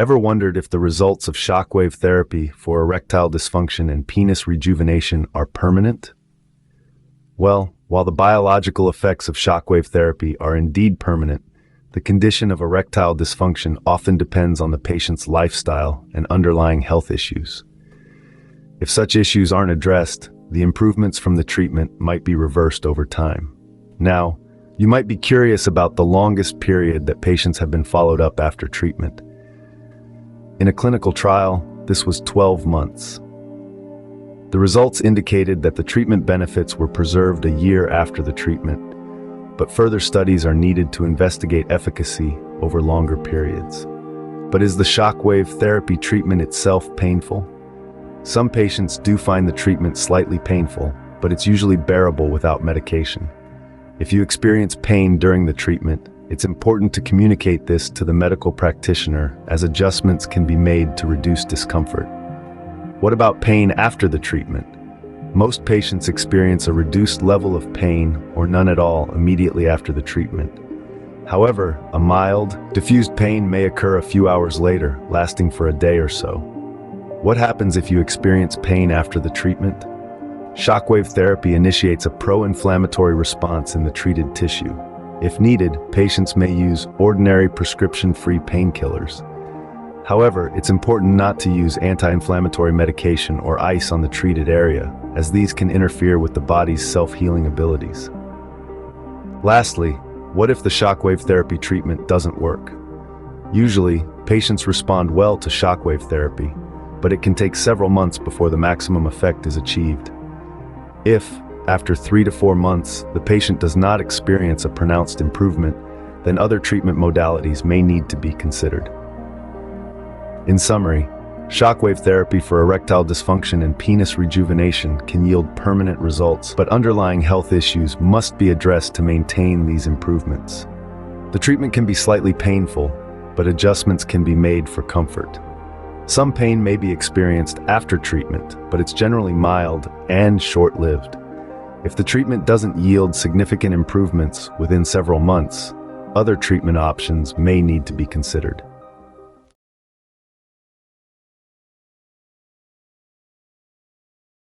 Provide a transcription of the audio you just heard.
Ever wondered if the results of shockwave therapy for erectile dysfunction and penis rejuvenation are permanent? Well, while the biological effects of shockwave therapy are indeed permanent, the condition of erectile dysfunction often depends on the patient's lifestyle and underlying health issues. If such issues aren't addressed, the improvements from the treatment might be reversed over time. Now, you might be curious about the longest period that patients have been followed up after treatment. In a clinical trial, this was 12 months. The results indicated that the treatment benefits were preserved a year after the treatment, but further studies are needed to investigate efficacy over longer periods. But is the shockwave therapy treatment itself painful? Some patients do find the treatment slightly painful, but it's usually bearable without medication. If you experience pain during the treatment, it's important to communicate this to the medical practitioner, as adjustments can be made to reduce discomfort. What about pain after the treatment? Most patients experience a reduced level of pain or none at all immediately after the treatment. However, a mild, diffused pain may occur a few hours later, lasting for a day or so. What happens if you experience pain after the treatment? Shockwave therapy initiates a pro-inflammatory response in the treated tissue. If needed, patients may use ordinary prescription-free painkillers. However, it's important not to use anti-inflammatory medication or ice on the treated area, as these can interfere with the body's self-healing abilities. Lastly, what if the shockwave therapy treatment doesn't work? Usually, patients respond well to shockwave therapy, but it can take several months before the maximum effect is achieved. If, after 3 to 4 months, the patient does not experience a pronounced improvement, then other treatment modalities may need to be considered. In summary, shockwave therapy for erectile dysfunction and penis rejuvenation can yield permanent results, but underlying health issues must be addressed to maintain these improvements. The treatment can be slightly painful, but adjustments can be made for comfort. Some pain may be experienced after treatment, but it's generally mild and short-lived. If the treatment doesn't yield significant improvements within several months, other treatment options may need to be considered.